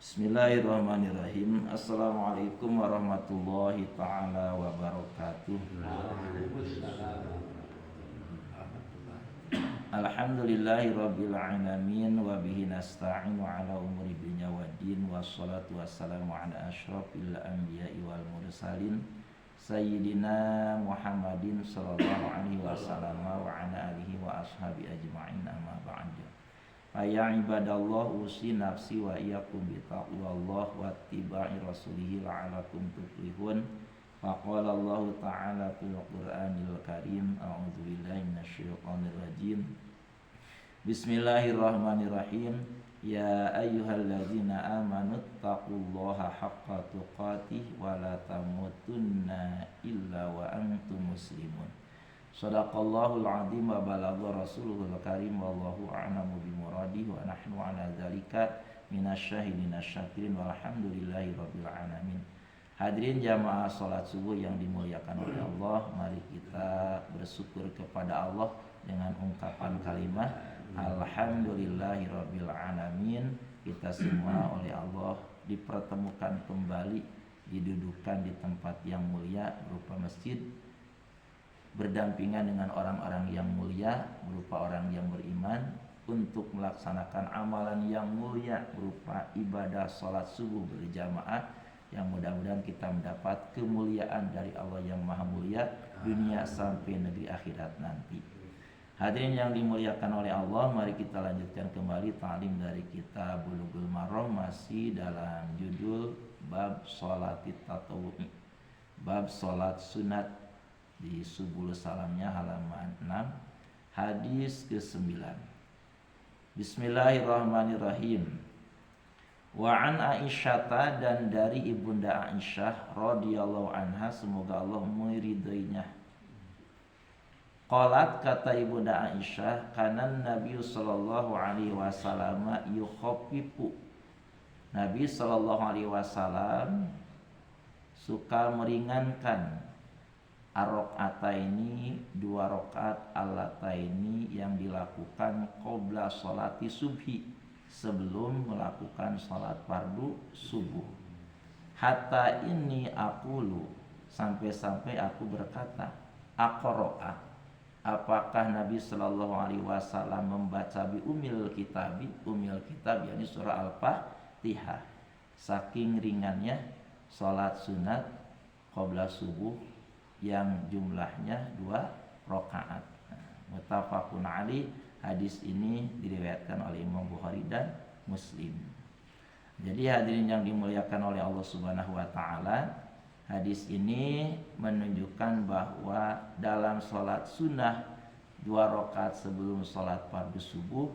Bismillahirrahmanirrahim. Assalamualaikum warahmatullahi ta'ala wabarakatuh. Alhamdulillahi rabbil alamin. Wa bihi nasta'inu ala umuri dunya waddin. Wassalatu wassalamu ala ashrafil anbiya'i wal mursalin Sayyidina Muhammadin sallallahu alaihi wasallam wa ala alihi wa ashabi ajma'in, amma ba'du. Ya ibadallah, usi nafsi wa iyyakum bi taqwallah wa ittiba'i rasulih la'alakum tuflihun. Faqala Allah ta'ala fil Qur'anil Karim, a'udzu billahi minasyaitonir rajim. Bismillahirrahmanirrahim. Ya ayyuhalladzina amanu taqullaha haqqa tuqatih wa la tamutunna illa wa antum muslimun. Shadaqallahul azim wa balagha rasuluhul karim wallahu a'lamu bimuradihi wa nahnu ala dzalika minasyahidin asyakirin walhamdulillahi rabbil alamin. Hadirin jamaah salat subuh yang dimuliakan oleh Allah, mari kita bersyukur kepada Allah dengan ungkapan kalimat alhamdulillahi rabbil alamin. Kita semua oleh Allah dipertemukan kembali, didudukan di tempat yang mulia berupa masjid, berdampingan dengan orang-orang yang mulia berupa orang yang beriman untuk melaksanakan amalan yang mulia berupa ibadah salat subuh berjamaah, yang mudah-mudahan kita mendapat kemuliaan dari Allah yang maha mulia dunia sampai negeri akhirat nanti. Hadirin yang dimuliakan oleh Allah, mari kita lanjutkan kembali ta'lim dari kitab Bulughul Maram, masih dalam judul bab salat tatawwu', bab salat sunat, di Subul Salamnya halaman 6, hadis ke-9. Bismillahirrahmanirrahim. Wa an Aisyata, dan dari ibunda Aisyah radhiyallahu anha, semoga Allah meridainya. Qalat, kata ibunda Aisyah, kanan Nabi sallallahu alaihi wasallam yukhaffifu. Nabi sallallahu alaihi wasallam suka meringankan ar-raqataini, dua rakaat allataini yang dilakukan qabla sholati subhi, sebelum melakukan salat fardu subuh. Hatta ini aqulu, sampai-sampai aku berkata, aqra'a, apakah Nabi sallallahu alaihi wasallam membaca bi umil kitab, yakni surah Al-Fatihah. Saking ringannya salat sunat qabla subuh yang jumlahnya 2 rakaat. Muttafaqun alaih. Hadis ini diriwayatkan oleh Imam Bukhari dan Muslim. Jadi hadirin yang dimuliakan oleh Allah Subhanahu wa taala, hadis ini menunjukkan bahwa dalam salat sunnah 2 rakaat sebelum salat fardu subuh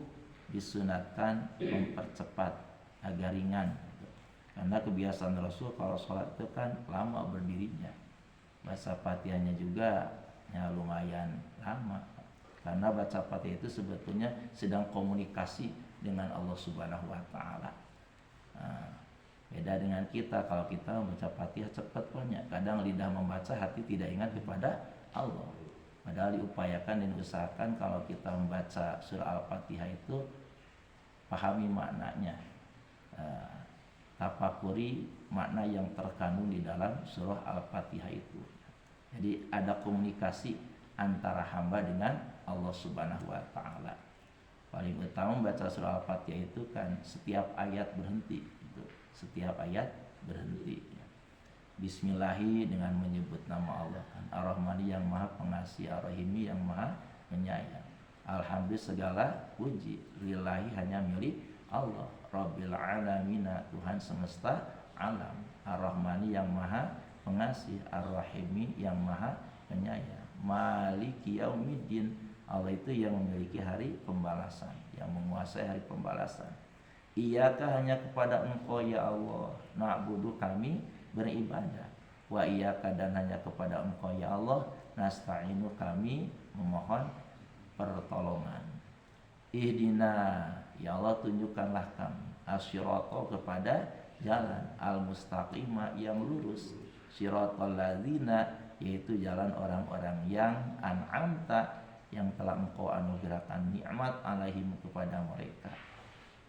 disunatkan mempercepat agar ringan. Karena kebiasaan Rasul kalau salat itu kan lama berdirinya. Baca Fatihahnya juga ya lumayan lama, karena baca Fatihah itu sebetulnya sedang komunikasi dengan Allah Subhanahu wa taala. Beda dengan kita, kalau kita membaca Fatihah cepat banyak, kadang lidah membaca hati tidak ingat kepada Allah. Padahal diupayakan dan diusahakan kalau kita membaca surah Al-Fatihah itu pahami maknanya, tafakuri makna yang terkandung di dalam surah Al-Fatihah itu. Jadi ada komunikasi antara hamba dengan Allah Subhanahu wa taala. Paling utama membaca surah Al-Fatihah itu kan setiap ayat berhenti gitu. Setiap ayat berhenti. Bismillahi, dengan menyebut nama Allah, kan Ar-Rahmani yang Maha Pengasih, Ar-Rahimi yang Maha Penyayang. Alhamdulillah, segala puji lillahi, hanya milik Allah. Rabbil alamin, Tuhan semesta alam. Ar-Rahmani yang Maha Pengasih, Ar-Rahimi yang Maha Penyayang. Maliki yaumiddin, Allah itu yang memiliki hari pembalasan, yang menguasai hari pembalasan. Iyaka, hanya kepada Engkau ya Allah, na'budu, kami beribadah. Wa iyaka, dan hanya kepada Engkau ya Allah, nasta'inu, kami memohon pertolongan. Ihdina, ya Allah tunjukkanlah kami, asyirata, kepada jalan, al-mustaqimah, yang lurus, siratal ladzina, yaitu jalan orang-orang yang an'amta, yang telah Engkau anugerahkan nikmat alaihim, kepada mereka.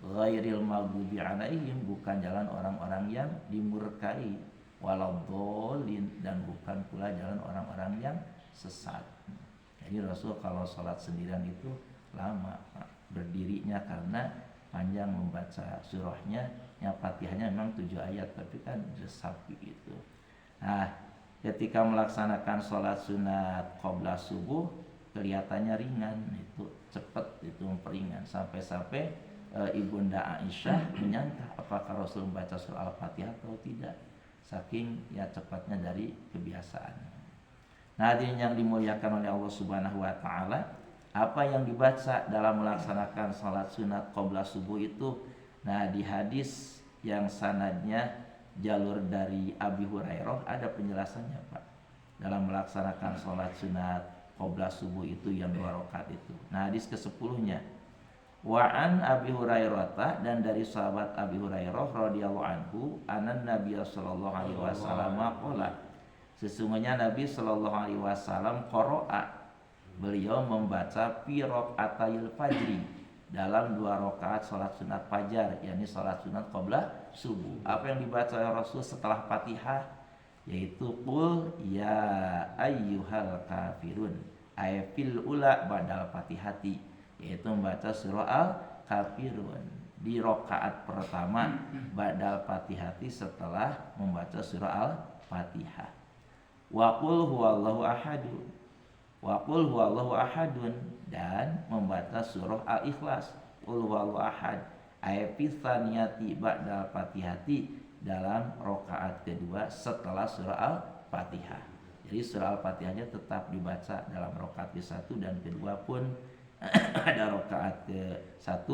ghairil maghdubi alaihim, bukan jalan orang-orang yang dimurkai, waladhdallin, dan bukan pula jalan orang-orang yang sesat. Jadi Rasul kalau sholat sendirian itu lama berdirinya karena panjang membaca surahnya. Yang Fatihahnya memang 7 ayat tapi kan sapi gitu. Nah, ketika melaksanakan sholat sunat qabla subuh kelihatannya ringan, itu cepat, itu memperingan, sampai-sampai Ibunda Aisyah menyangka apakah Rasul membaca surah Al-Fatihah atau tidak, saking ya cepatnya dari kebiasaan. Nah, hadirin yang dimuliakan oleh Allah Subhanahu wa taala, apa yang dibaca dalam melaksanakan salat sunat qabla subuh itu, nah di hadis yang sanadnya jalur dari Abi Hurairah ada penjelasannya, Pak. Dalam melaksanakan salat sunat qabla subuh itu yang 2 rakaat itu. Nah, hadis ke-10-nya, wa an Abi Hurairah, dan dari sahabat Abi Hurairah radhiyallahu anhu, anan Nabi sallallahu alaihi wasallam qala, sesungguhnya Nabi sallallahu alaihi wasallam qara'a, beliau membaca fi rakaatayil fajri, dalam 2 rakaat salat sunat fajar, yakni salat sunat qabla subuh. Apa yang dibaca oleh Rasul setelah Fatihah? Yaitu qul ya ayyuhal kafirun, ay fil ula badal Fatihati, yaitu membaca surah Al-Kafirun di rakaat pertama badal Fatihati setelah membaca surah Al-Fatihah. Wa qul huwallahu ahadun, wa qul huwallahu ahadun, dan membaca surah Al-Ikhlas, qul huwallahu ahad, ayat tsaniyati ba'dal Fatihati, dalam rakaat kedua setelah surah Al-Fatihah. Jadi surah Al-Fatihahnya tetap dibaca dalam rakaat ke-1 dan kedua pun ada rakaat ke-1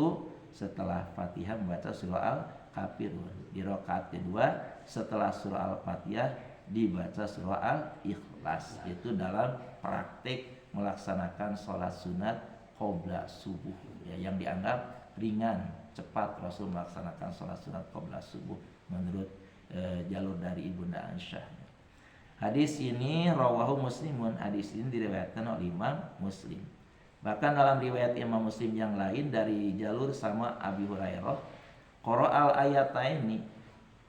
setelah Fatihah membaca surah Al-Kafirun. Di rakaat kedua setelah surah Al-Fatihah dibaca surah Al-Ikhlas. Itu dalam praktik melaksanakan sholat sunat qabla subuh ya, yang dianggap ringan, cepat Rasul melaksanakan sholat sunat qabla subuh menurut jalur dari Ibunda Aisyah. Hadis ini rawahu Muslimun, hadis ini diriwayatkan oleh Imam Muslim. Bahkan dalam riwayat Imam Muslim yang lain dari jalur sama Abi Hurairah, qara'al ayataini,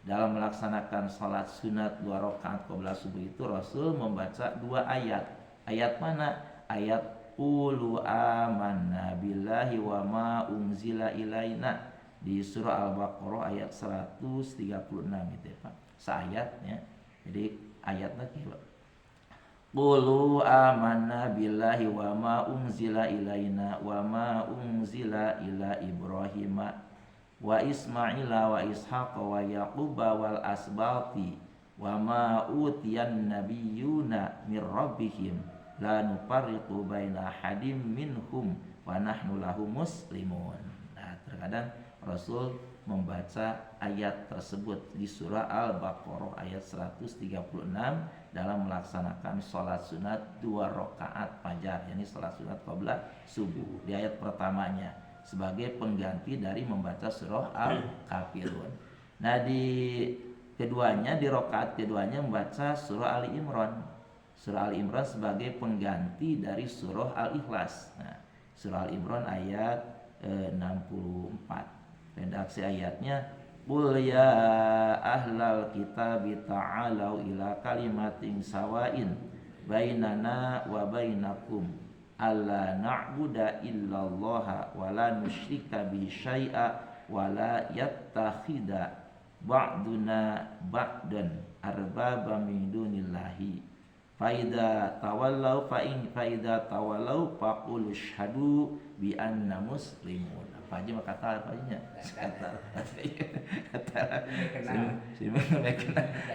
dalam melaksanakan salat sunat 2 rakaat qabla subuh itu Rasul membaca 2 ayat. Ayat mana? Ayat qulu amanna billahi wa ma unzila ilaina, di surah Al-Baqarah ayat 136 gitu ya, Pak. Seayat ya. Jadi ayat lagi, Pak. Qulu amanna billahi wa ma unzila ilaina wa ma unzila ila Ibrahima wa Ismaila wa Ishaqa wa Yaquba wal asbati wa ma utiyan nabiyyuna mir rabbihim la nufarriqu baina hadim minhum wa nahnu lahu muslimun. Nah, terkadang Rasul membaca ayat tersebut di surah Al-Baqarah ayat 136 dalam melaksanakan sholat sunat 2 rakaat fajar, yakni sholat sunat qabla subuh, di ayat pertamanya sebagai pengganti dari membaca surah Al-Kafirun. Nah, di keduanya, di rakaat keduanya membaca surah Ali Imran. Surah Ali Imran sebagai pengganti dari surah Al-Ikhlas. Nah, surah Ali Imran ayat 64. Redaksi ayatnya, qul ya ahlal kitabi ta'alau ila kalimatin sawain bainana wa bainakum alla na'budu illallaha wa la nusyrika bihi syai'a wa la yattakhidha ba'duna ba'dan arbaba min dunillahi faida tawallau faqulu syhadu bi anna muslimun. Apa aja mah kata apa aja kata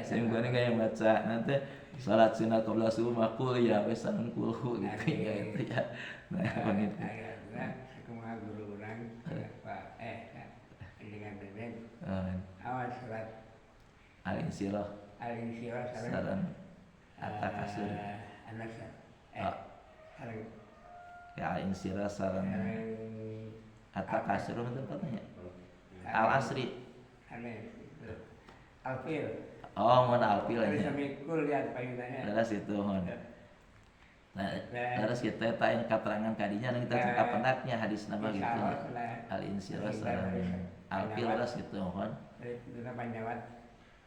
saya kayak baca nanti salat sunat qabla subuh makul ya wes kulhu gitu ya itu ya. Nah, begitu. Kumaha guru urang Pak dengan beben. Awal salat Al-Insirah saran atta kasur anak sareng ya Al-Insirah saran atta kasur itu katanya Al-Asri Alfil. Oh, mana Alfil aja. Bisa mikul lihat payunannya. Ada situ hon. Nah, terus kita tain keterangan kadinya kita cakap pendaknya hadis nama gitu. Al-insirah salam al-fil ras gitu mohon. Itu panjawat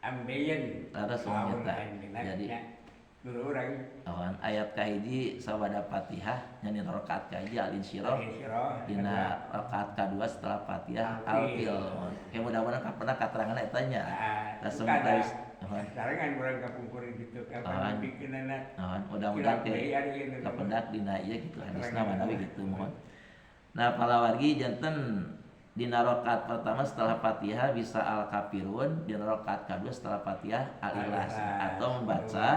ambeien. Terus kita jadi dulu orang ayat kahiji sabada Fatihah nyanyi rakaat kahiji al-insyirah dina rakaat kedua setelah Fatihah al-fil. Kayak mudah-mudahan pernah keterangan eta nya. Langsung kita sekarang orang kapungkurin gitu kapan bikin anak mudah-mudahan kependak dina ieu gitu hadisna manawi gitu mohon. Nah para wargi janten dina rakaat pertama setelah Fatihah bisa al-kafirun, dina rakaat kedua setelah Fatihah al-ikhlas atau membaca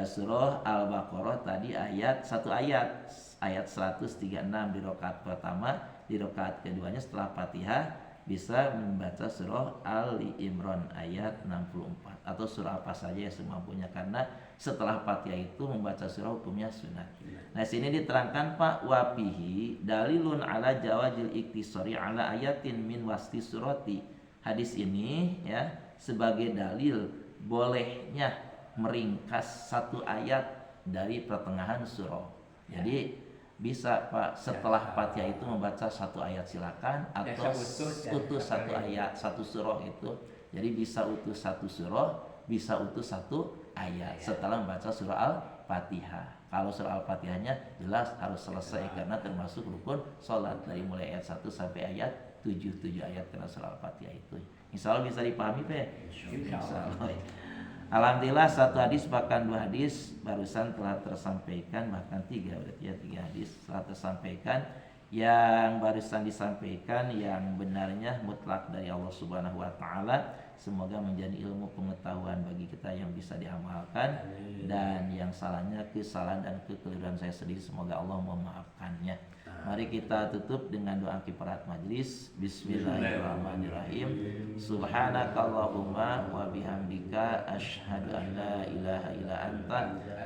surah Al-Baqarah tadi ayat 136 di rakaat pertama, di rakaat keduanya setelah Fatihah bisa membaca surah Ali Imran ayat 64 atau surah apa saja yang semampunya karena setelah Fatihah itu membaca surah hukumnya sunat. Nah sini diterangkan Pak wafihi dalilun ala jawazil iktisari ala ayatin min wasti surati. Hadis ini ya sebagai dalil bolehnya meringkas satu ayat dari pertengahan surah. Jadi bisa Pak setelah Fatihah itu membaca satu ayat silakan atau utus satu ayat satu surah itu. Jadi bisa utus satu surah, bisa utus satu ayat setelah membaca surah Al-Fatihah. Kalau surah Al-Fatihahnya jelas harus selesai karena termasuk rukun sholat dari mulai ayat 1 sampai ayat 7 ayat karena surah Al-Fatihah itu. Insya Allah bisa dipahami Pak. Insya Allah. Alhamdulillah satu hadis bahkan dua hadis barusan telah tersampaikan bahkan tiga berarti ya 3 hadis telah tersampaikan. Yang barusan disampaikan yang benarnya mutlak dari Allah Subhanahu wa taala. Semoga menjadi ilmu pengetahuan bagi kita yang bisa diamalkan. Dan yang salahnya kesalahan dan kekeliruan saya sendiri semoga Allah memaafkannya. Mari kita tutup dengan doa kifarahat majlis. Bismillahirrahmanirrahim. Subhanakallahumma wa bihamdika asyhadu an la ilaha illa anta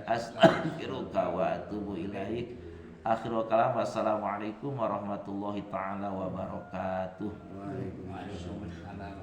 astaghfiruka wa atubu ilaik. Akhirul kalam wassalamualaikum warahmatullahi taala wabarakatuh. Waalaikumsalam.